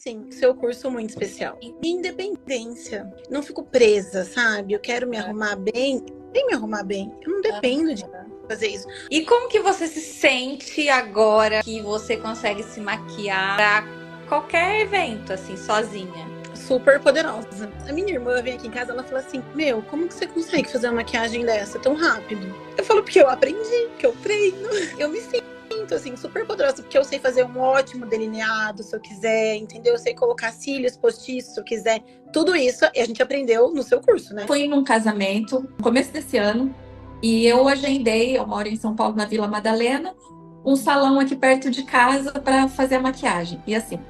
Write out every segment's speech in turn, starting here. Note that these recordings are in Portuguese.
assim, seu curso muito especial. Independência. Não fico presa, sabe? Eu quero me arrumar bem. Tem me arrumar bem. Eu não dependo de fazer isso. E como que você se sente agora que você consegue se maquiar pra qualquer evento, assim, sozinha? Super poderosa. A minha irmã vem aqui em casa, ela fala assim: Meu, como que você consegue fazer uma maquiagem dessa tão rápido? Eu falo, porque eu aprendi, que eu treino. Eu me sinto, assim, super poderosa, porque eu sei fazer um ótimo delineado, se eu quiser, entendeu? Eu sei colocar cílios postiços, se eu quiser. Tudo isso a gente aprendeu no seu curso, né? Fui num casamento no começo desse ano e eu agendei, eu moro em São Paulo, na Vila Madalena, um salão aqui perto de casa para fazer a maquiagem. E assim,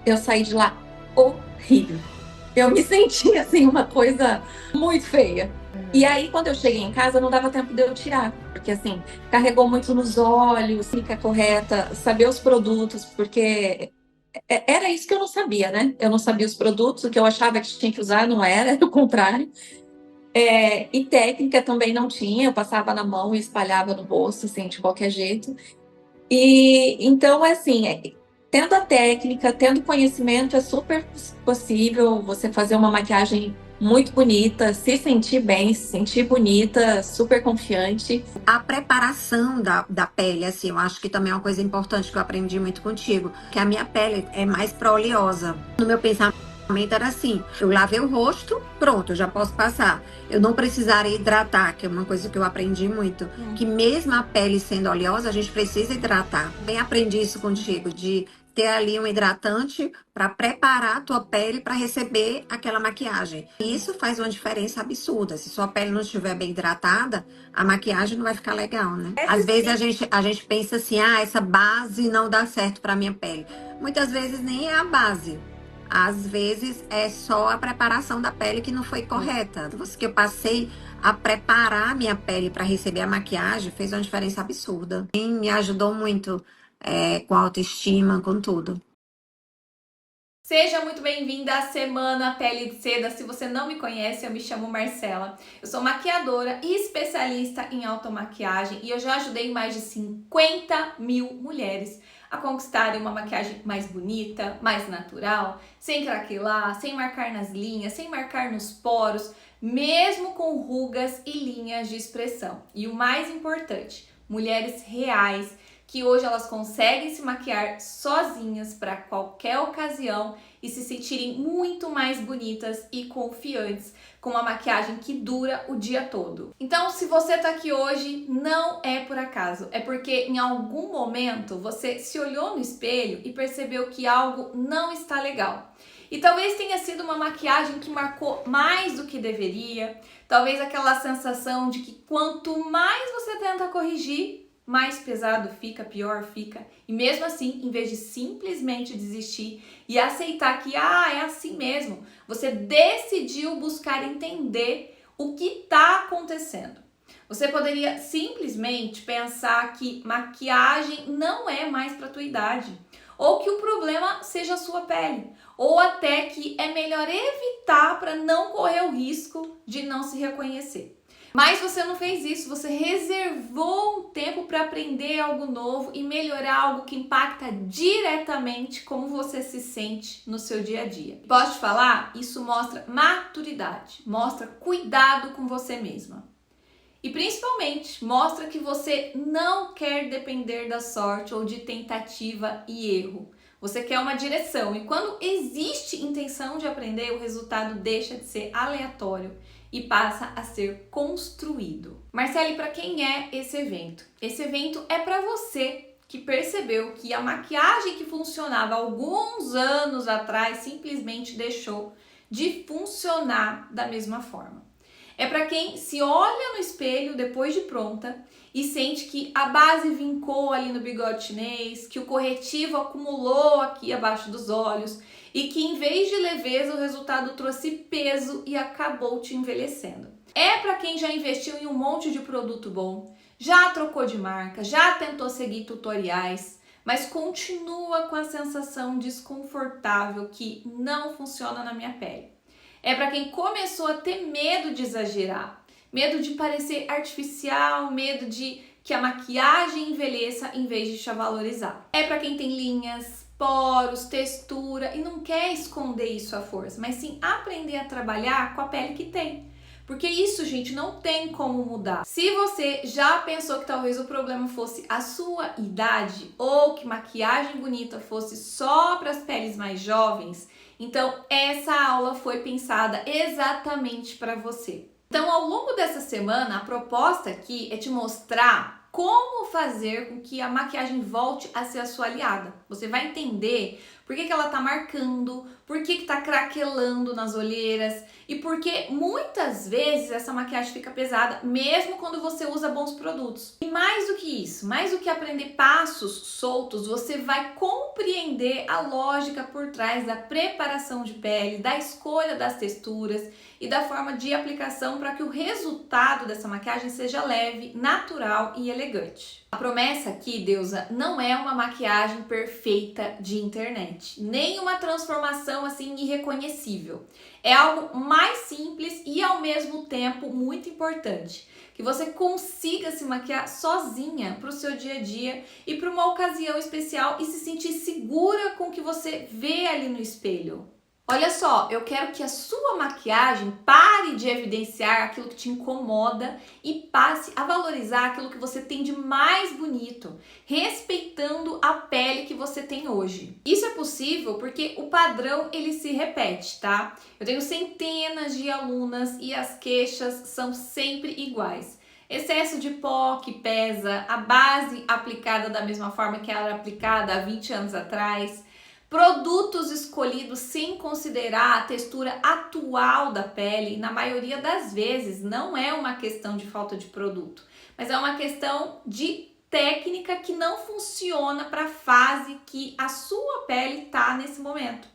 eu saí de lá horrível. Eu me senti assim, uma coisa muito feia. E aí, quando eu cheguei em casa, não dava tempo de eu tirar, porque assim, carregou muito nos olhos, técnica correta, saber os produtos, porque era isso que eu não sabia, né? Eu não sabia os produtos, o que eu achava que tinha que usar não era, era o contrário. E técnica também não tinha, eu passava na mão e espalhava no rosto, assim, de qualquer jeito. E então, assim, tendo a técnica, tendo conhecimento, é super possível você fazer uma maquiagem muito bonita, se sentir bem, se sentir bonita, super confiante. A preparação da pele, assim, eu acho que também é uma coisa importante que eu aprendi muito contigo, que a minha pele é mais oleosa. No meu pensamento era assim, eu lavei o rosto, pronto, eu já posso passar. Eu não precisaria hidratar, que é uma coisa que eu aprendi muito, que mesmo a pele sendo oleosa, a gente precisa hidratar. Bem aprendi isso contigo, de ter ali um hidratante para preparar a tua pele para receber aquela maquiagem. E isso faz uma diferença absurda. Se sua pele não estiver bem hidratada, a maquiagem não vai ficar legal, né? Às vezes a gente pensa assim, essa base não dá certo para minha pele. Muitas vezes nem é a base. Às vezes é só a preparação da pele que não foi correta. Que eu passei a preparar minha pele para receber a maquiagem fez uma diferença absurda. E me ajudou muito com a autoestima, com tudo. Seja muito bem-vinda à Semana Pele de Seda. Se você não me conhece, eu me chamo Marcela. Eu sou maquiadora e especialista em automaquiagem e eu já ajudei mais de 50 mil mulheres a conquistarem uma maquiagem mais bonita, mais natural, sem craquelar, sem marcar nas linhas, sem marcar nos poros, mesmo com rugas e linhas de expressão. E o mais importante, mulheres reais, que hoje elas conseguem se maquiar sozinhas para qualquer ocasião e se sentirem muito mais bonitas e confiantes com uma maquiagem que dura o dia todo. Então, se você tá aqui hoje, não é por acaso, é porque em algum momento você se olhou no espelho e percebeu que algo não está legal. E talvez tenha sido uma maquiagem que marcou mais do que deveria, talvez aquela sensação de que quanto mais você tenta corrigir, mais pesado fica, pior fica. E mesmo assim, em vez de simplesmente desistir e aceitar que é assim mesmo, você decidiu buscar entender o que está acontecendo. Você poderia simplesmente pensar que maquiagem não é mais para tua idade, ou que o problema seja a sua pele, ou até que é melhor evitar para não correr o risco de não se reconhecer. Mas você não fez isso, você reservou um tempo para aprender algo novo e melhorar algo que impacta diretamente como você se sente no seu dia a dia. Posso te falar? Isso mostra maturidade, mostra cuidado com você mesma. E principalmente mostra que você não quer depender da sorte ou de tentativa e erro. Você quer uma direção e quando existe intenção de aprender, o resultado deixa de ser aleatório e passa a ser construído. Marcele, para quem é esse evento? Esse evento é para você que percebeu que a maquiagem que funcionava alguns anos atrás simplesmente deixou de funcionar da mesma forma. É para quem se olha no espelho depois de pronta e sente que a base vincou ali no bigode chinês, que o corretivo acumulou aqui abaixo dos olhos e que em vez de leveza o resultado trouxe peso e acabou te envelhecendo. É para quem já investiu em um monte de produto bom, já trocou de marca, já tentou seguir tutoriais, mas continua com a sensação desconfortável que não funciona na minha pele. É para quem começou a ter medo de exagerar, medo de parecer artificial, medo de que a maquiagem envelheça em vez de te valorizar. É para quem tem linhas, poros, textura, e não quer esconder isso à força, mas sim aprender a trabalhar com a pele que tem. Porque isso, gente, não tem como mudar. Se você já pensou que talvez o problema fosse a sua idade ou que maquiagem bonita fosse só para as peles mais jovens, então essa aula foi pensada exatamente para você. Então, ao longo dessa semana, a proposta aqui é te mostrar como fazer com que a maquiagem volte a ser a sua aliada. Você vai entender por que ela tá marcando, por que tá craquelando nas olheiras e por que muitas vezes essa maquiagem fica pesada, mesmo quando você usa bons produtos. E mais do que isso, mais do que aprender passos soltos, você vai compreender a lógica por trás da preparação de pele, da escolha das texturas e da forma de aplicação para que o resultado dessa maquiagem seja leve, natural e elegante. A promessa aqui, Deusa, não é uma maquiagem perfeita de internet, nem uma transformação assim irreconhecível. É algo mais simples e ao mesmo tempo muito importante, que você consiga se maquiar sozinha para o seu dia a dia e para uma ocasião especial e se sentir segura com o que você vê ali no espelho. Olha só, eu quero que a sua maquiagem pare de evidenciar aquilo que te incomoda e passe a valorizar aquilo que você tem de mais bonito, respeitando a pele que você tem hoje. Isso é possível porque o padrão ele se repete, tá? Eu tenho centenas de alunas e as queixas são sempre iguais. Excesso de pó que pesa, a base aplicada da mesma forma que ela era aplicada há 20 anos atrás, produtos escolhidos sem considerar a textura atual da pele, na maioria das vezes não é uma questão de falta de produto, mas é uma questão de técnica que não funciona para a fase que a sua pele está nesse momento.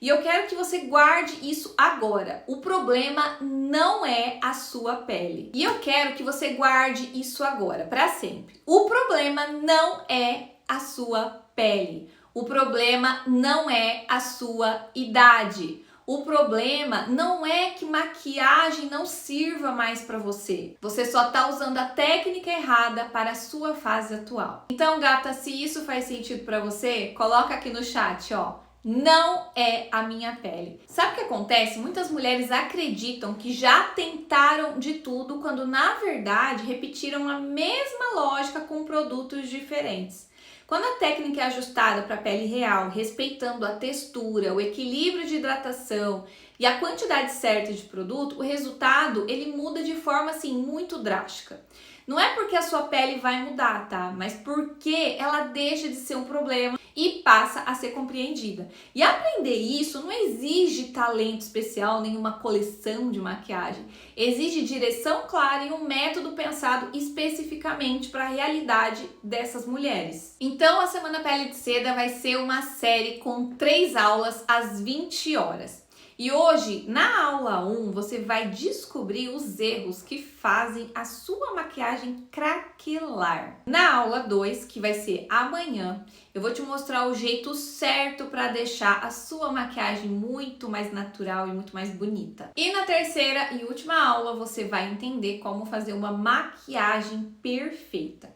E eu quero que você guarde isso agora. O problema não é a sua pele. E eu quero que você guarde isso agora, para sempre. O problema não é a sua pele. O problema não é a sua idade. O problema não é que maquiagem não sirva mais para você. Você só tá usando a técnica errada para a sua fase atual. Então, gata, se isso faz sentido para você, coloca aqui no chat, ó. Não é a minha pele. Sabe o que acontece? Muitas mulheres acreditam que já tentaram de tudo, quando na verdade repetiram a mesma lógica com produtos diferentes. Quando a técnica é ajustada para a pele real, respeitando a textura, o equilíbrio de hidratação e a quantidade certa de produto, o resultado ele muda de forma assim muito drástica. Não é porque a sua pele vai mudar, tá? Mas porque ela deixa de ser um problema e passa a ser compreendida. E aprender isso não exige talento especial, nenhuma coleção de maquiagem. Exige direção clara e um método pensado especificamente para a realidade dessas mulheres. Então, a Semana Pele de Seda vai ser uma série com 3 aulas às 20 horas. E hoje, na aula 1, você vai descobrir os erros que fazem a sua maquiagem craquelar. Na aula 2, que vai ser amanhã, eu vou te mostrar o jeito certo para deixar a sua maquiagem muito mais natural e muito mais bonita. E na terceira e última aula, você vai entender como fazer uma maquiagem perfeita.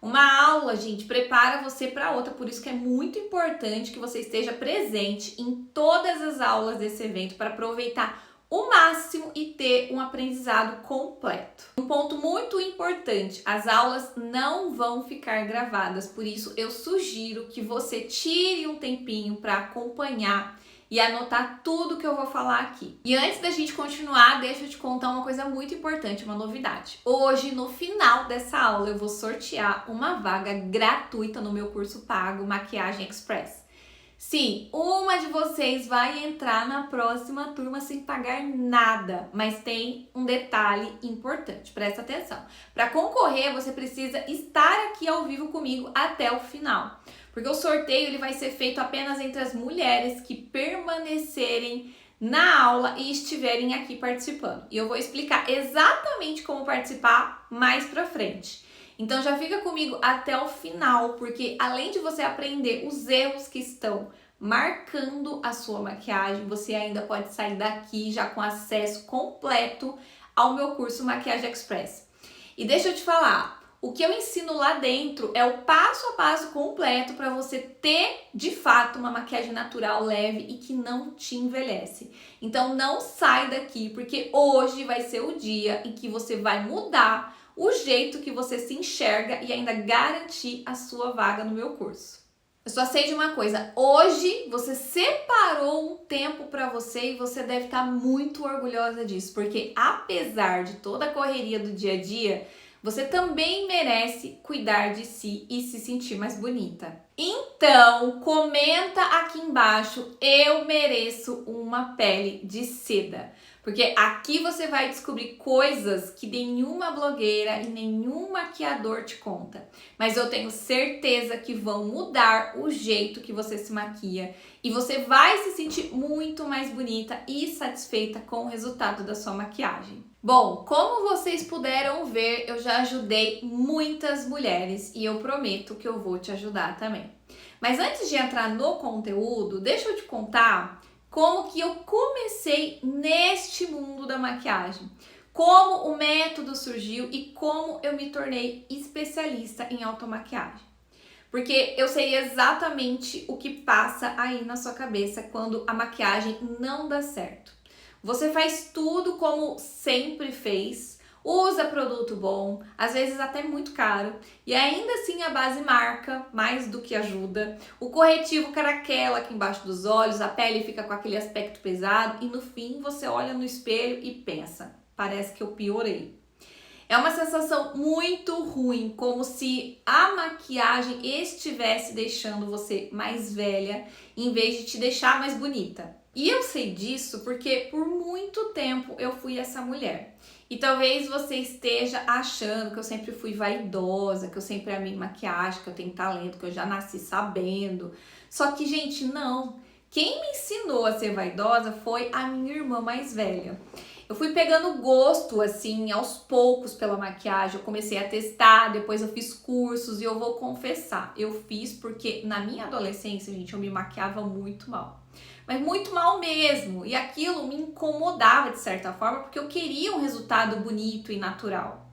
Uma aula, gente, prepara você para outra, por isso que é muito importante que você esteja presente em todas as aulas desse evento para aproveitar o máximo e ter um aprendizado completo. Um ponto muito importante, as aulas não vão ficar gravadas, por isso eu sugiro que você tire um tempinho para acompanhar e anotar tudo que eu vou falar aqui. E antes da gente continuar, deixa eu te contar uma coisa muito importante, uma novidade. Hoje, no final dessa aula, eu vou sortear uma vaga gratuita no meu curso pago Maquiagem Express. Sim, uma de vocês vai entrar na próxima turma sem pagar nada, mas tem um detalhe importante, presta atenção. Para concorrer, você precisa estar aqui ao vivo comigo até o final. Porque o sorteio ele vai ser feito apenas entre as mulheres que permanecerem na aula e estiverem aqui participando. E eu vou explicar exatamente como participar mais pra frente. Então já fica comigo até o final, porque além de você aprender os erros que estão marcando a sua maquiagem, você ainda pode sair daqui já com acesso completo ao meu curso Maquiagem Express. E deixa eu te falar, O que eu ensino lá dentro é o passo a passo completo para você ter, de fato, uma maquiagem natural, leve e que não te envelhece. Então não sai daqui, porque hoje vai ser o dia em que você vai mudar o jeito que você se enxerga e ainda garantir a sua vaga no meu curso. Eu só sei de uma coisa, hoje você separou um tempo para você e você deve estar muito orgulhosa disso, porque apesar de toda a correria do dia a dia, você também merece cuidar de si e se sentir mais bonita. Então, comenta aqui embaixo, eu mereço uma pele de seda. Porque aqui você vai descobrir coisas que nenhuma blogueira e nenhum maquiador te conta. Mas eu tenho certeza que vão mudar o jeito que você se maquia. E você vai se sentir muito mais bonita e satisfeita com o resultado da sua maquiagem. Bom, como vocês puderam ver, eu já ajudei muitas mulheres e eu prometo que eu vou te ajudar também. Mas antes de entrar no conteúdo, deixa eu te contar como que eu comecei neste mundo da maquiagem, como o método surgiu e como eu me tornei especialista em automaquiagem. Porque eu sei exatamente o que passa aí na sua cabeça quando a maquiagem não dá certo. Você faz tudo como sempre fez, usa produto bom, às vezes até muito caro, e ainda assim a base marca mais do que ajuda. O corretivo caraquela aqui embaixo dos olhos, a pele fica com aquele aspecto pesado e no fim você olha no espelho e pensa, parece que eu piorei. É uma sensação muito ruim, como se a maquiagem estivesse deixando você mais velha em vez de te deixar mais bonita. E eu sei disso porque por muito tempo eu fui essa mulher. E talvez você esteja achando que eu sempre fui vaidosa, que eu sempre amei maquiagem, que eu tenho talento, que eu já nasci sabendo. Só que, gente, não. Quem me ensinou a ser vaidosa foi a minha irmã mais velha. Eu fui pegando gosto, assim, aos poucos pela maquiagem. Eu comecei a testar, depois eu fiz cursos e eu vou confessar. Eu fiz porque na minha adolescência, gente, eu me maquiava muito mal. Mas muito mal mesmo. E aquilo me incomodava de certa forma porque eu queria um resultado bonito e natural.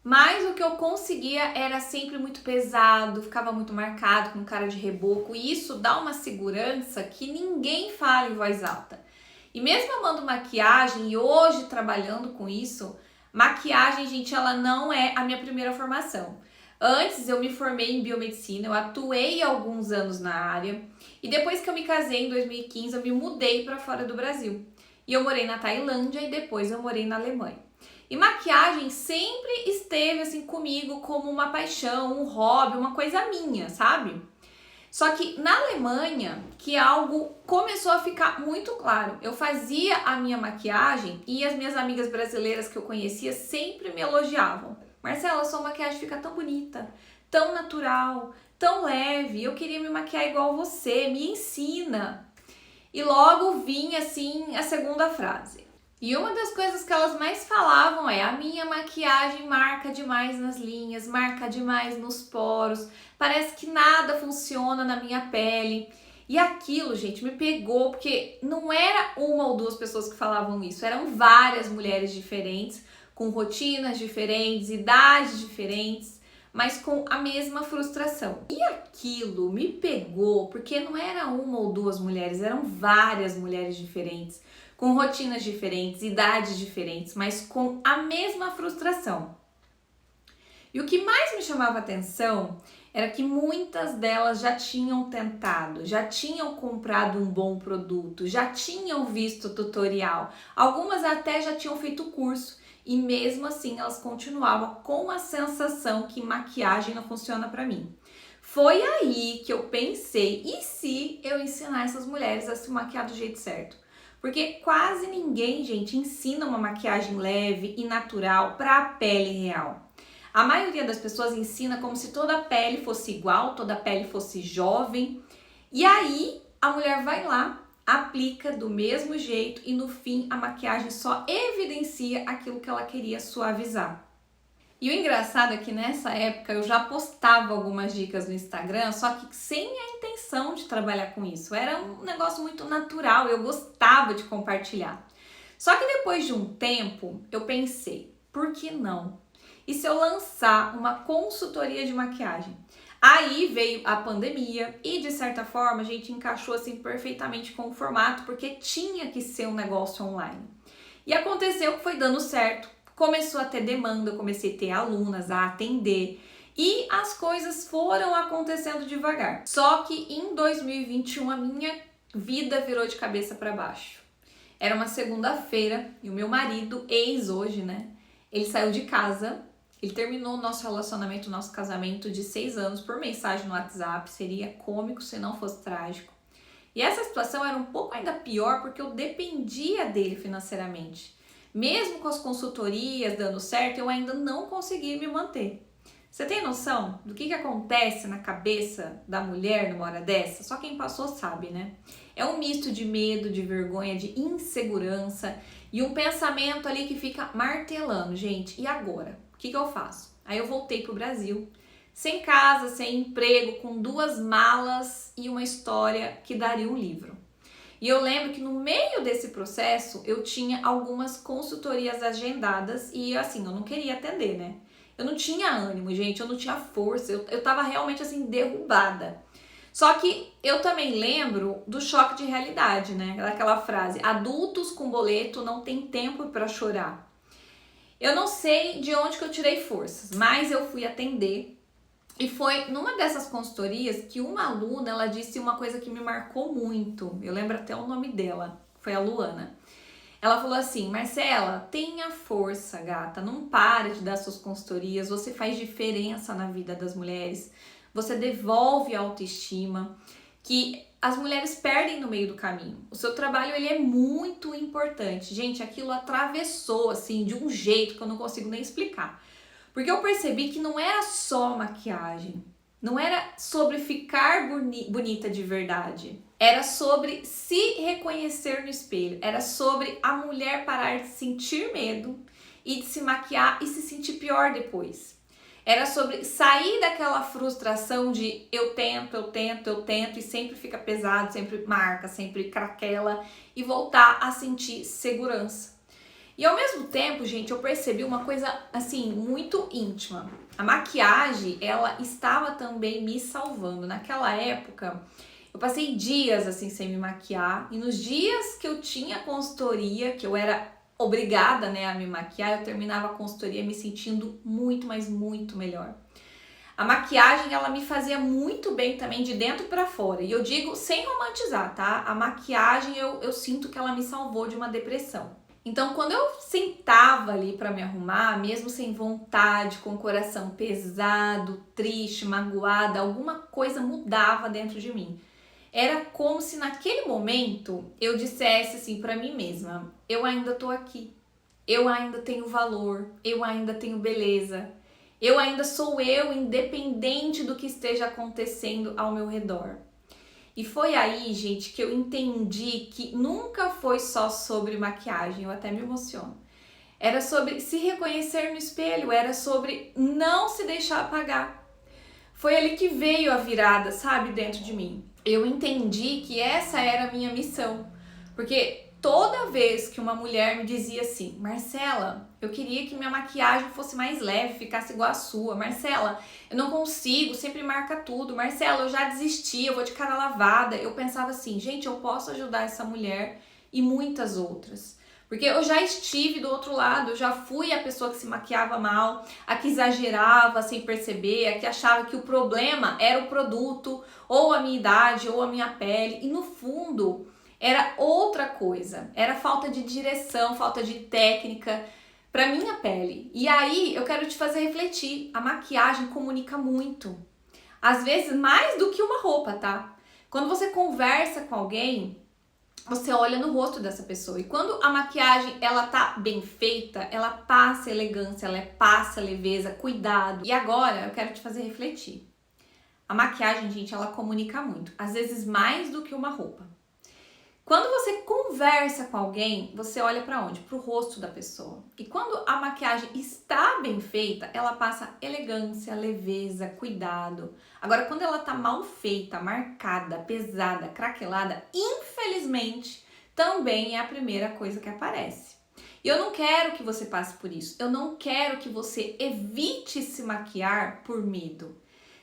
Mas o que eu conseguia era sempre muito pesado, ficava muito marcado, com cara de reboco. E isso dá uma segurança que ninguém fala em voz alta. E mesmo amando maquiagem e hoje trabalhando com isso, maquiagem, gente, ela não é a minha primeira formação. Antes eu me formei em biomedicina, eu atuei alguns anos na área e depois que eu me casei em 2015 eu me mudei para fora do Brasil. E eu morei na Tailândia e depois eu morei na Alemanha. E maquiagem sempre esteve assim comigo como uma paixão, um hobby, uma coisa minha, sabe? Só que na Alemanha que algo começou a ficar muito claro. Eu fazia a minha maquiagem e as minhas amigas brasileiras que eu conhecia sempre me elogiavam. Marcela, sua maquiagem fica tão bonita, tão natural, tão leve. Eu queria me maquiar igual você, me ensina. E logo vinha assim a segunda frase. E uma das coisas que elas mais falavam é: a minha maquiagem marca demais nas linhas, marca demais nos poros, parece que nada funciona na minha pele. E aquilo, gente, me pegou, porque não era uma ou duas pessoas que falavam isso, eram várias mulheres diferentes, com rotinas diferentes, idades diferentes, mas com a mesma frustração. E aquilo me pegou, porque não era uma ou duas mulheres, eram várias mulheres diferentes, com rotinas diferentes, idades diferentes, mas com a mesma frustração. E o que mais me chamava atenção era que muitas delas já tinham tentado, já tinham comprado um bom produto, já tinham visto tutorial, algumas até já tinham feito curso e mesmo assim elas continuavam com a sensação que maquiagem não funciona para mim. Foi aí que eu pensei, e se eu ensinar essas mulheres a se maquiar do jeito certo? Porque quase ninguém, gente, ensina uma maquiagem leve e natural para a pele real. A maioria das pessoas ensina como se toda a pele fosse igual, toda a pele fosse jovem. E aí a mulher vai lá, aplica do mesmo jeito e no fim a maquiagem só evidencia aquilo que ela queria suavizar. E o engraçado é que nessa época eu já postava algumas dicas no Instagram, só que sem a intenção de trabalhar com isso. Era um negócio muito natural, eu gostava de compartilhar. Só que depois de um tempo eu pensei, por que não? e se eu lançar uma consultoria de maquiagem? Aí veio a pandemia e, de certa forma, a gente encaixou assim perfeitamente com o formato, porque tinha que ser um negócio online. E aconteceu que foi dando certo, começou a ter demanda, eu comecei a ter alunas a atender e as coisas foram acontecendo devagar. Só que em 2021 a minha vida virou de cabeça para baixo. Era uma segunda-feira e o meu marido, ex hoje, né? Ele saiu de casa. Ele terminou o nosso relacionamento, o nosso casamento de 6 anos por mensagem no WhatsApp. Seria cômico se não fosse trágico. E essa situação era um pouco ainda pior porque eu dependia dele financeiramente. Mesmo com as consultorias dando certo, eu ainda não conseguia me manter. Você tem noção do que acontece na cabeça da mulher numa hora dessa? Só quem passou sabe, né? É um misto de medo, de vergonha, de insegurança e um pensamento ali que fica martelando. Gente, e agora? O que eu faço? Aí eu voltei pro Brasil, sem casa, sem emprego, com 2 malas e uma história que daria um livro. E eu lembro que no meio desse processo eu tinha algumas consultorias agendadas e assim, eu não queria atender, né? Eu não tinha ânimo, gente, eu não tinha força, eu tava realmente assim derrubada. Só que eu também lembro do choque de realidade, né? Aquela frase, adultos com boleto não tem tempo para chorar. Eu não sei de onde que eu tirei forças, mas eu fui atender e foi numa dessas consultorias que uma aluna, ela disse uma coisa que me marcou muito. Eu lembro até o nome dela, foi a Luana. Ela falou assim, Marcela, tenha força, gata, não para de dar suas consultorias, você faz diferença na vida das mulheres, você devolve a autoestima, que as mulheres perdem no meio do caminho. O seu trabalho, ele é muito importante. Gente, aquilo atravessou, assim, de um jeito que eu não consigo nem explicar. Porque eu percebi que não era só maquiagem, não era sobre ficar bonita de verdade. Era sobre se reconhecer no espelho, era sobre a mulher parar de sentir medo e de se maquiar e se sentir pior depois. Era sobre sair daquela frustração de eu tento e sempre fica pesado, sempre marca, sempre craquela e voltar a sentir segurança. E ao mesmo tempo, gente, eu percebi uma coisa assim muito íntima. A maquiagem, ela estava também me salvando. Naquela época, eu passei dias assim sem me maquiar e nos dias que eu tinha consultoria, que eu era obrigada, né, a me maquiar, eu terminava a consultoria me sentindo muito, mas muito melhor. A maquiagem, ela me fazia muito bem também de dentro para fora. E eu digo sem romantizar, tá? A maquiagem, eu sinto que ela me salvou de uma depressão. Então, quando eu sentava ali para me arrumar, mesmo sem vontade, com o coração pesado, triste, magoada, alguma coisa mudava dentro de mim. Era como se naquele momento eu dissesse assim para mim mesma, eu ainda tô aqui, eu ainda tenho valor, eu ainda tenho beleza, eu ainda sou eu, independente do que esteja acontecendo ao meu redor. E foi aí, gente, que eu entendi que nunca foi só sobre maquiagem, eu até me emociono. Era sobre se reconhecer no espelho, era sobre não se deixar apagar. Foi ali que veio a virada, sabe, dentro de mim. Eu entendi que essa era a minha missão, porque toda vez que uma mulher me dizia assim, Marcela, eu queria que minha maquiagem fosse mais leve, ficasse igual a sua. Marcela, eu não consigo, sempre marca tudo. Marcela, eu já desisti, eu vou de cara lavada. Eu pensava assim, gente, eu posso ajudar essa mulher e muitas outras. Porque eu já estive do outro lado, eu já fui a pessoa que se maquiava mal, a que exagerava sem perceber, a que achava que o problema era o produto, ou a minha idade, ou a minha pele. E no fundo, era outra coisa. Era falta de direção, falta de técnica para minha pele. E aí, eu quero te fazer refletir. A maquiagem comunica muito. Às vezes, mais do que uma roupa, tá? Quando você conversa com alguém, você olha no rosto dessa pessoa e quando a maquiagem ela tá bem feita, ela passa elegância, ela passa leveza, cuidado. E agora eu quero te fazer refletir. A maquiagem, gente, ela comunica muito, às vezes mais do que uma roupa. Quando você conversa com alguém, você olha para onde? Para o rosto da pessoa. E quando a maquiagem está bem feita, ela passa elegância, leveza, cuidado. Agora, quando ela tá mal feita, marcada, pesada, craquelada, infelizmente, também é a primeira coisa que aparece. E eu não quero que você passe por isso. Eu não quero que você evite se maquiar por medo.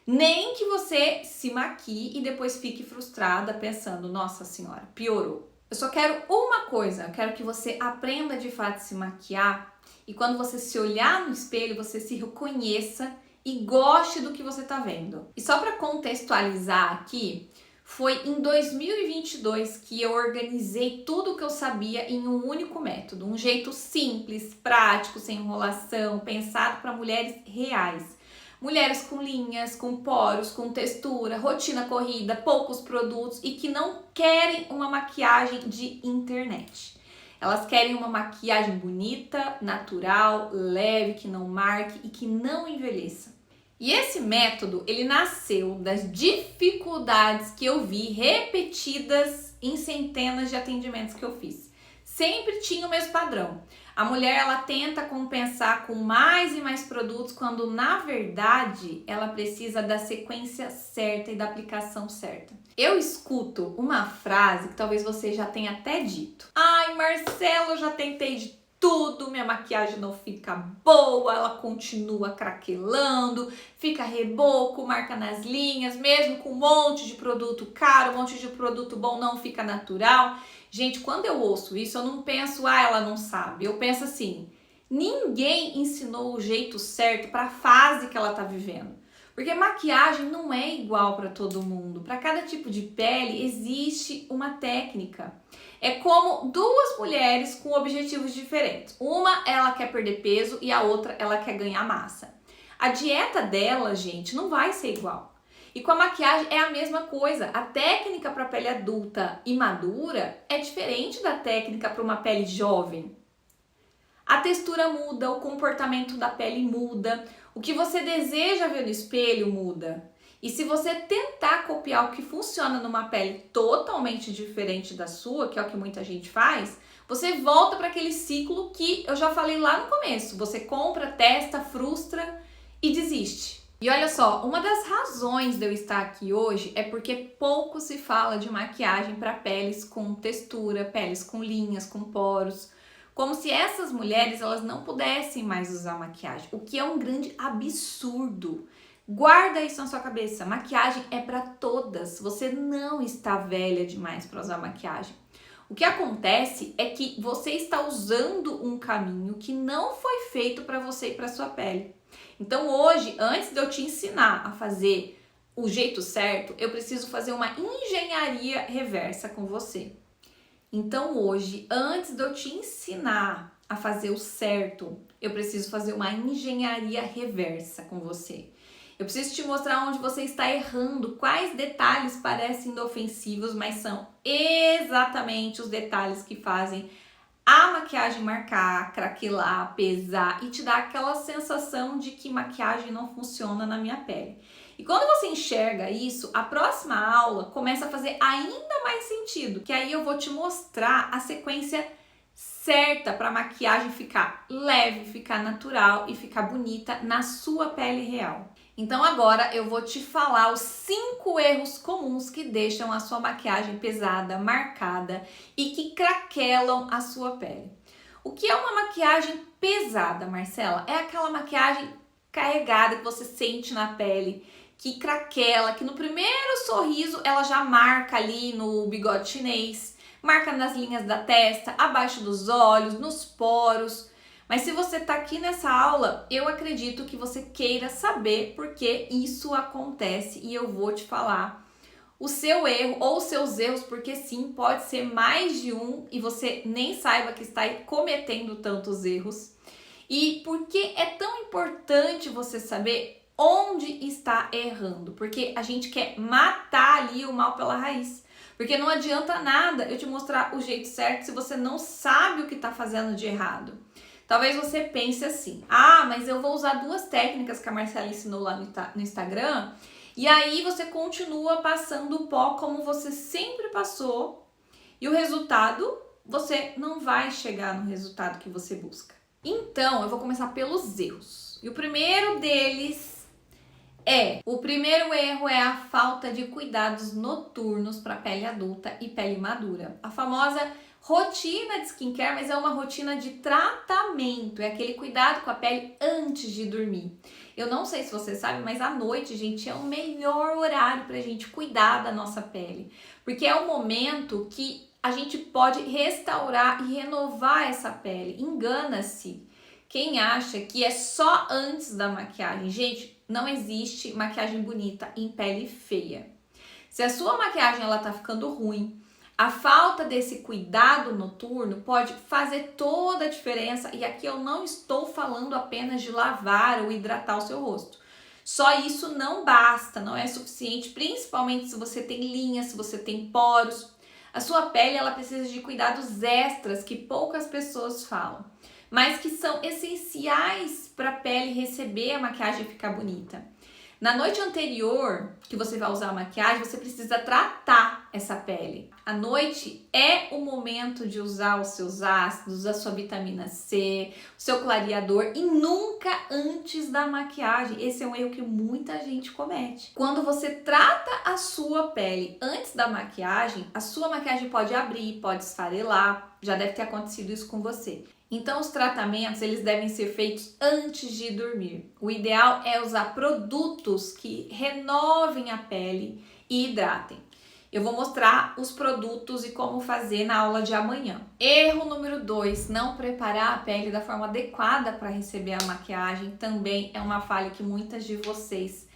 Nem que você se maquie e depois fique frustrada pensando, nossa senhora, piorou. Eu só quero uma coisa, eu quero que você aprenda de fato a se maquiar e quando você se olhar no espelho, você se reconheça e goste do que você tá vendo. E só para contextualizar aqui, foi em 2022 que eu organizei tudo o que eu sabia em um único método, um jeito simples, prático, sem enrolação, pensado para mulheres reais. Mulheres com linhas, com poros, com textura, rotina corrida, poucos produtos e que não querem uma maquiagem de internet. Elas querem uma maquiagem bonita, natural, leve, que não marque e que não envelheça. E esse método, ele nasceu das dificuldades que eu vi repetidas em centenas de atendimentos que eu fiz. Sempre tinha o mesmo padrão. A mulher, ela tenta compensar com mais e mais produtos, quando na verdade ela precisa da sequência certa e da aplicação certa. Eu escuto uma frase que talvez você já tenha até dito. Ai, Marcelo, eu já tentei de tudo, minha maquiagem não fica boa, ela continua craquelando, fica reboco, marca nas linhas, mesmo com um monte de produto caro, um monte de produto bom, não fica natural. Gente, quando eu ouço isso, eu não penso, ela não sabe. Eu penso assim, ninguém ensinou o jeito certo para a fase que ela tá vivendo. Porque maquiagem não é igual para todo mundo. Para cada tipo de pele existe uma técnica. É como duas mulheres com objetivos diferentes. Uma, ela quer perder peso e a outra, ela quer ganhar massa. A dieta dela, gente, não vai ser igual. E com a maquiagem é a mesma coisa. A técnica para pele adulta e madura é diferente da técnica para uma pele jovem. A textura muda, o comportamento da pele muda, o que você deseja ver no espelho muda. E se você tentar copiar o que funciona numa pele totalmente diferente da sua, que é o que muita gente faz, você volta para aquele ciclo que eu já falei lá no começo. Você compra, testa, frustra e desiste. E olha só, uma das razões de eu estar aqui hoje é porque pouco se fala de maquiagem para peles com textura, peles com linhas, com poros, como se essas mulheres elas não pudessem mais usar maquiagem, o que é um grande absurdo. Guarda isso na sua cabeça, maquiagem é para todas, você não está velha demais para usar maquiagem. O que acontece é que você está usando um caminho que não foi feito para você e para sua pele. Então hoje, antes de eu te ensinar a fazer o jeito certo, eu preciso fazer uma engenharia reversa com você. Então hoje, antes de eu te ensinar a fazer o certo, eu preciso fazer uma engenharia reversa com você. Eu preciso te mostrar onde você está errando, quais detalhes parecem inofensivos, mas são exatamente os detalhes que fazem a maquiagem marcar, craquelar, pesar e te dar aquela sensação de que maquiagem não funciona na minha pele. E quando você enxerga isso, a próxima aula começa a fazer ainda mais sentido, que aí eu vou te mostrar a sequência certa para a maquiagem ficar leve, ficar natural e ficar bonita na sua pele real. Então agora eu vou te falar os 5 erros comuns que deixam a sua maquiagem pesada, marcada e que craquelam a sua pele. O que é uma maquiagem pesada, Marcela? É aquela maquiagem carregada que você sente na pele, que craquela, que no primeiro sorriso ela já marca ali no bigode chinês, marca nas linhas da testa, abaixo dos olhos, nos poros. Mas se você tá aqui nessa aula, eu acredito que você queira saber por que isso acontece e eu vou te falar o seu erro ou os seus erros, porque sim, pode ser mais de um e você nem saiba que está cometendo tantos erros. E por que é tão importante você saber onde está errando? Porque a gente quer matar ali o mal pela raiz. Porque não adianta nada eu te mostrar o jeito certo se você não sabe o que está fazendo de errado. Talvez você pense assim, mas eu vou usar 2 técnicas que a Marcela ensinou lá no Instagram, e aí você continua passando o pó como você sempre passou, e o resultado, você não vai chegar no resultado que você busca. Então, eu vou começar pelos erros. E o primeiro erro é a falta de cuidados noturnos para pele adulta e pele madura. A famosa rotina de skincare, mas é uma rotina de tratamento, é aquele cuidado com a pele antes de dormir. Eu não sei se você sabe, mas à noite, gente, é o melhor horário pra gente cuidar da nossa pele, porque é o momento que a gente pode restaurar e renovar essa pele. Engana-se quem acha que é só antes da maquiagem. Gente, não existe maquiagem bonita em pele feia. Se a sua maquiagem ela tá ficando ruim, a falta desse cuidado noturno pode fazer toda a diferença. E aqui eu não estou falando apenas de lavar ou hidratar o seu rosto. Só isso não basta, não é suficiente, principalmente se você tem linhas, se você tem poros. A sua pele ela precisa de cuidados extras que poucas pessoas falam, mas que são essenciais para a pele receber a maquiagem e ficar bonita. Na noite anterior que você vai usar a maquiagem, você precisa tratar essa pele. À noite é o momento de usar os seus ácidos, a sua vitamina C, o seu clareador e nunca antes da maquiagem. Esse é um erro que muita gente comete. Quando você trata a sua pele antes da maquiagem, a sua maquiagem pode abrir, pode esfarelar. Já deve ter acontecido isso com você. Então, os tratamentos, eles devem ser feitos antes de dormir. O ideal é usar produtos que renovem a pele e hidratem. Eu vou mostrar os produtos e como fazer na aula de amanhã. Erro número 2, não preparar a pele da forma adequada para receber a maquiagem. Também é uma falha que muitas de vocês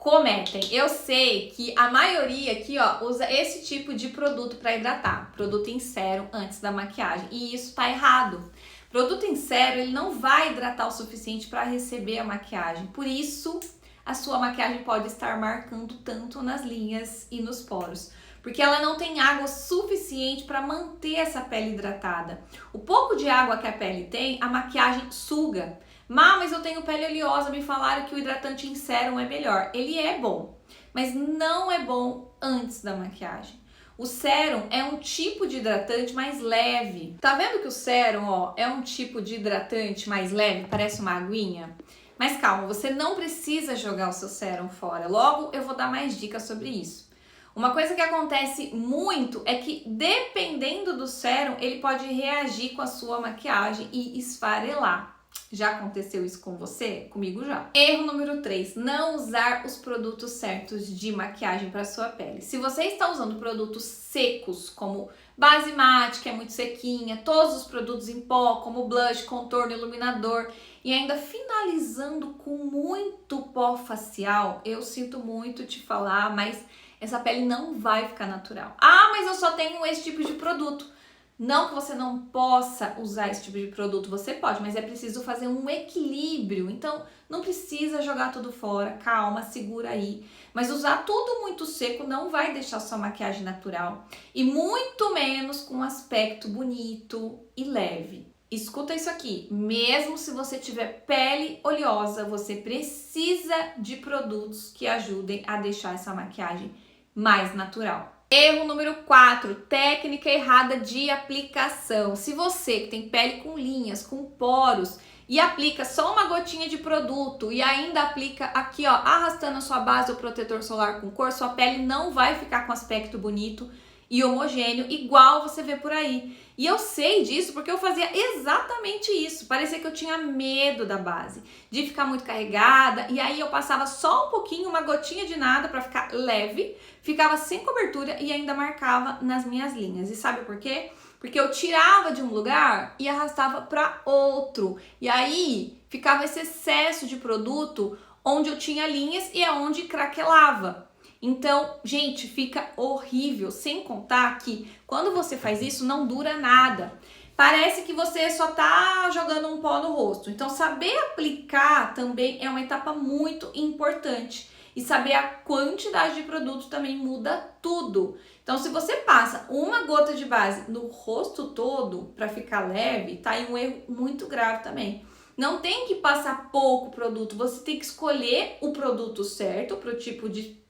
cometem. Eu sei que a maioria aqui, ó, usa esse tipo de produto para hidratar, produto em sérum antes da maquiagem, e isso tá errado. Produto em sérum, ele não vai hidratar o suficiente para receber a maquiagem, por isso a sua maquiagem pode estar marcando tanto nas linhas e nos poros, porque ela não tem água suficiente para manter essa pele hidratada. O pouco de água que a pele tem, a maquiagem suga. Mas eu tenho pele oleosa, me falaram que o hidratante em sérum é melhor. Ele é bom, mas não é bom antes da maquiagem. O sérum é um tipo de hidratante mais leve. Tá vendo que o sérum, ó, é um tipo de hidratante mais leve, parece uma aguinha? Mas calma, você não precisa jogar o seu sérum fora. Logo, eu vou dar mais dicas sobre isso. Uma coisa que acontece muito é que, dependendo do sérum, ele pode reagir com a sua maquiagem e esfarelar. Já aconteceu isso com você? Comigo já. Erro número 3, não usar os produtos certos de maquiagem para sua pele. Se você está usando produtos secos, como base mate, que é muito sequinha, todos os produtos em pó, como blush, contorno, iluminador, e ainda finalizando com muito pó facial, eu sinto muito te falar, mas essa pele não vai ficar natural. Ah, mas eu só tenho esse tipo de produto. Não que você não possa usar esse tipo de produto, você pode, mas é preciso fazer um equilíbrio. Então, não precisa jogar tudo fora, calma, segura aí. Mas usar tudo muito seco não vai deixar sua maquiagem natural. E muito menos com um aspecto bonito e leve. Escuta isso aqui, mesmo se você tiver pele oleosa, você precisa de produtos que ajudem a deixar essa maquiagem mais natural. Erro número 4, técnica errada de aplicação. Se você que tem pele com linhas, com poros, e aplica só uma gotinha de produto e ainda aplica aqui, ó, arrastando a sua base ou protetor solar com cor, sua pele não vai ficar com aspecto bonito e homogêneo, igual você vê por aí. E eu sei disso porque eu fazia exatamente isso. Parecia que eu tinha medo da base, de ficar muito carregada, e aí eu passava só um pouquinho, uma gotinha de nada para ficar leve, ficava sem cobertura e ainda marcava nas minhas linhas. E sabe por quê? Porque eu tirava de um lugar e arrastava para outro. E aí ficava esse excesso de produto onde eu tinha linhas e aonde craquelava. Então, gente, fica horrível, sem contar que quando você faz isso não dura nada. Parece que você só tá jogando um pó no rosto. Então, saber aplicar também é uma etapa muito importante. E saber a quantidade de produto também muda tudo. Então, se você passa uma gota de base no rosto todo para ficar leve, tá aí um erro muito grave também. Não tem que passar pouco produto, você tem que escolher o produto certo para o tipo de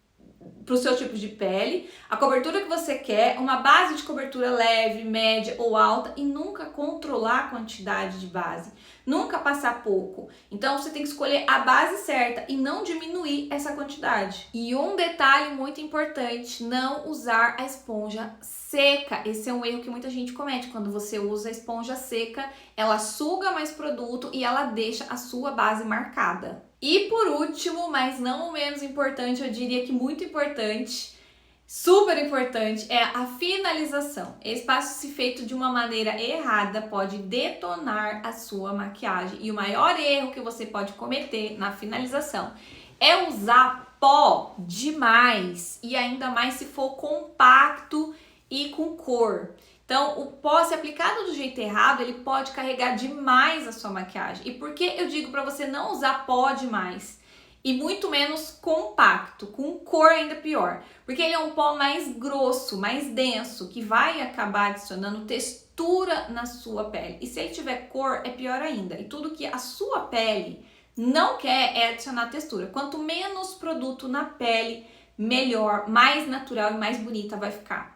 para o seu tipo de pele, a cobertura que você quer, uma base de cobertura leve, média ou alta e nunca controlar a quantidade de base, nunca passar pouco. Então você tem que escolher a base certa e não diminuir essa quantidade. E um detalhe muito importante, não usar a esponja seca. Esse é um erro que muita gente comete. Quando você usa a esponja seca, ela suga mais produto e ela deixa a sua base marcada. E por último, mas não o menos importante, eu diria que muito importante, super importante, é a finalização. Esse passo, se feito de uma maneira errada, pode detonar a sua maquiagem. E o maior erro que você pode cometer na finalização é usar pó demais, e ainda mais se for compacto e com cor. Então, o pó, se aplicado do jeito errado, ele pode carregar demais a sua maquiagem. E por que eu digo para você não usar pó demais? E muito menos compacto, com cor ainda pior. Porque ele é um pó mais grosso, mais denso, que vai acabar adicionando textura na sua pele. E se ele tiver cor, é pior ainda. E tudo que a sua pele não quer é adicionar textura. Quanto menos produto na pele, melhor, mais natural e mais bonita vai ficar.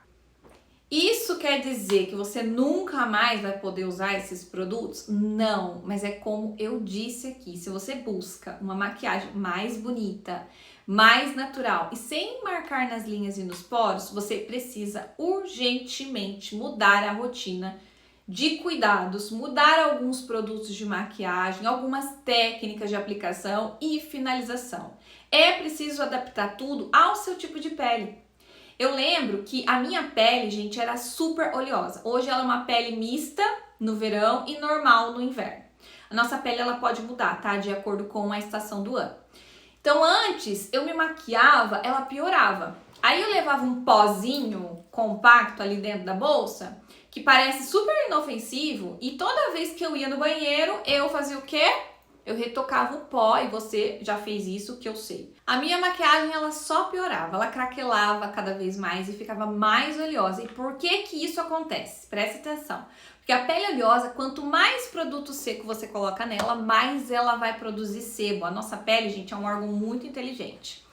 Isso quer dizer que você nunca mais vai poder usar esses produtos? Não, mas é como eu disse aqui, se você busca uma maquiagem mais bonita, mais natural e sem marcar nas linhas e nos poros, você precisa urgentemente mudar a rotina de cuidados, mudar alguns produtos de maquiagem, algumas técnicas de aplicação e finalização. É preciso adaptar tudo ao seu tipo de pele. Eu lembro que a minha pele, gente, era super oleosa. Hoje ela é uma pele mista no verão e normal no inverno. A nossa pele, ela pode mudar, tá? De acordo com a estação do ano. Então, antes, eu me maquiava, ela piorava. Aí eu levava um pozinho compacto ali dentro da bolsa, que parece super inofensivo, e toda vez que eu ia no banheiro, eu fazia o quê? Eu retocava o pó, e você já fez isso, que eu sei. A minha maquiagem, ela só piorava, ela craquelava cada vez mais e ficava mais oleosa. E por que que isso acontece? Preste atenção. Porque a pele oleosa, quanto mais produto seco você coloca nela, mais ela vai produzir sebo. A nossa pele, gente, é um órgão muito inteligente.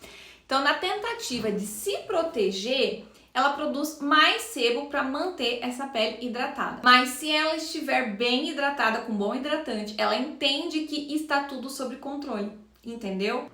Então, na tentativa de se proteger, ela produz mais sebo para manter essa pele hidratada. Mas se ela estiver bem hidratada, com bom hidratante, ela entende que está tudo sob controle, entendeu?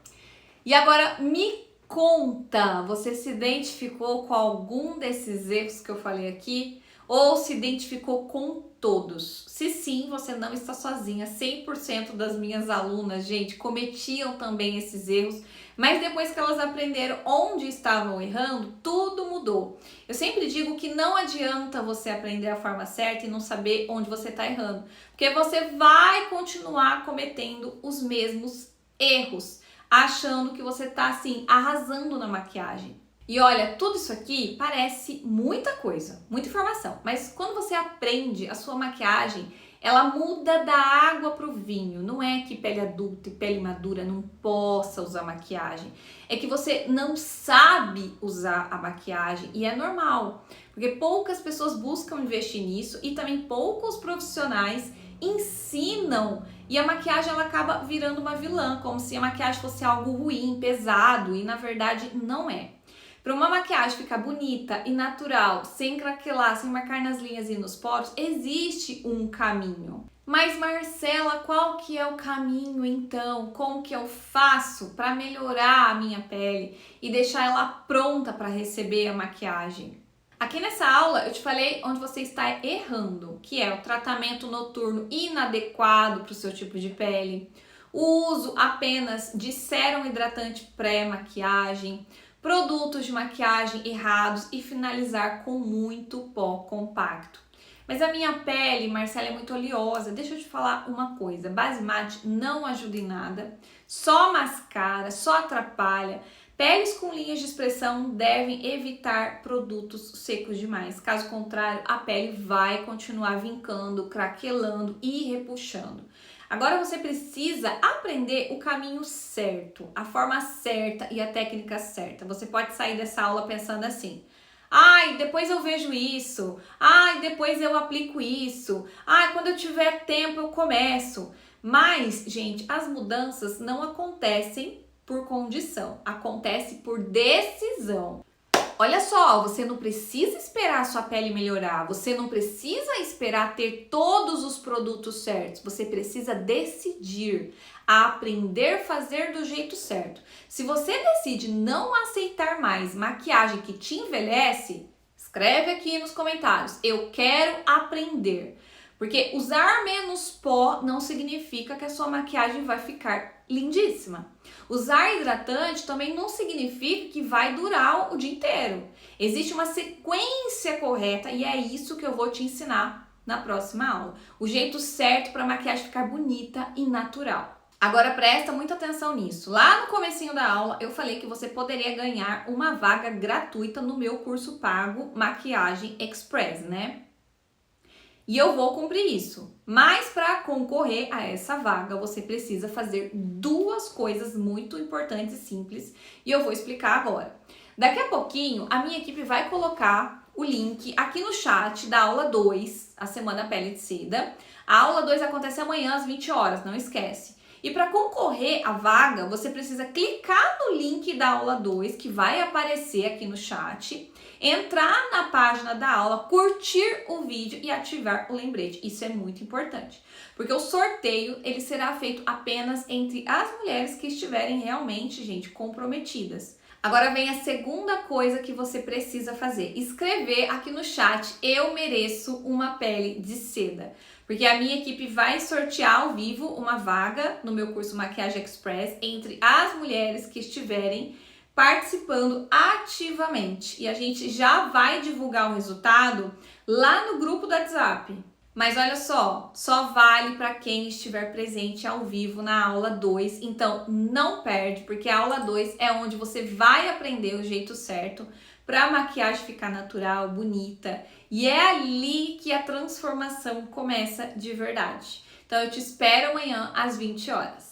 E agora me conta, você se identificou com algum desses erros que eu falei aqui? Ou se identificou com todos? Se sim, você não está sozinha. 100% das minhas alunas, gente, cometiam também esses erros, mas depois que elas aprenderam onde estavam errando, tudo mudou. Eu sempre digo que não adianta você aprender a forma certa e não saber onde você está errando, porque você vai continuar cometendo os mesmos erros, achando que você está assim, arrasando na maquiagem. E olha, tudo isso aqui parece muita coisa, muita informação, mas quando você aprende, a sua maquiagem, ela muda da água para o vinho. Não é que pele adulta e pele madura não possa usar maquiagem, é que você não sabe usar a maquiagem e é normal, porque poucas pessoas buscam investir nisso e também poucos profissionais ensinam, e a maquiagem ela acaba virando uma vilã, como se a maquiagem fosse algo ruim, pesado, e na verdade não é. Para uma maquiagem ficar bonita e natural, sem craquelar, sem marcar nas linhas e nos poros, existe um caminho. Mas Marcela, qual que é o caminho então? Como que eu faço para melhorar a minha pele e deixar ela pronta para receber a maquiagem? Aqui nessa aula eu te falei onde você está errando, que é o tratamento noturno inadequado para o seu tipo de pele, o uso apenas de sérum hidratante pré-maquiagem, produtos de maquiagem errados e finalizar com muito pó compacto. Mas a minha pele, Marcela, é muito oleosa. Deixa eu te falar uma coisa, base mate não ajuda em nada, só mascara, só atrapalha. Peles com linhas de expressão devem evitar produtos secos demais. Caso contrário, a pele vai continuar vincando, craquelando e repuxando. Agora você precisa aprender o caminho certo, a forma certa e a técnica certa. Você pode sair dessa aula pensando assim: ai, depois eu vejo isso. Ai, depois eu aplico isso. Ai, quando eu tiver tempo eu começo. Mas, gente, as mudanças não acontecem por condição, acontece por decisão. Olha só, você não precisa esperar a sua pele melhorar, você não precisa esperar ter todos os produtos certos, você precisa decidir, aprender a fazer do jeito certo. Se você decide não aceitar mais maquiagem que te envelhece, escreve aqui nos comentários, eu quero aprender. Porque usar menos pó não significa que a sua maquiagem vai ficar lindíssima. Usar hidratante também não significa que vai durar o dia inteiro. Existe uma sequência correta e é isso que eu vou te ensinar na próxima aula. O jeito certo para a maquiagem ficar bonita e natural. Agora presta muita atenção nisso. Lá no comecinho da aula eu falei que você poderia ganhar uma vaga gratuita no meu curso pago Maquiagem Express, né? E eu vou cumprir isso. Mas para concorrer a essa vaga, você precisa fazer duas coisas muito importantes e simples. E eu vou explicar agora. Daqui a pouquinho, a minha equipe vai colocar o link aqui no chat da aula 2, a Semana Pele de Seda. A aula 2 acontece amanhã às 20 horas, não esquece. E para concorrer à vaga, você precisa clicar no link da aula 2, que vai aparecer aqui no chat, entrar na página da aula, curtir o vídeo e ativar o lembrete. Isso é muito importante, porque o sorteio ele será feito apenas entre as mulheres que estiverem realmente, gente, comprometidas. Agora vem a segunda coisa que você precisa fazer. Escrever aqui no chat, eu mereço uma pele de seda. Porque a minha equipe vai sortear ao vivo uma vaga no meu curso Maquiagem Express entre as mulheres que estiverem participando ativamente. E a gente já vai divulgar o resultado lá no grupo do WhatsApp. Mas olha só vale para quem estiver presente ao vivo na aula 2, então não perde, porque a aula 2 é onde você vai aprender o jeito certo para a maquiagem ficar natural, bonita, e é ali que a transformação começa de verdade. Então eu te espero amanhã às 20 horas.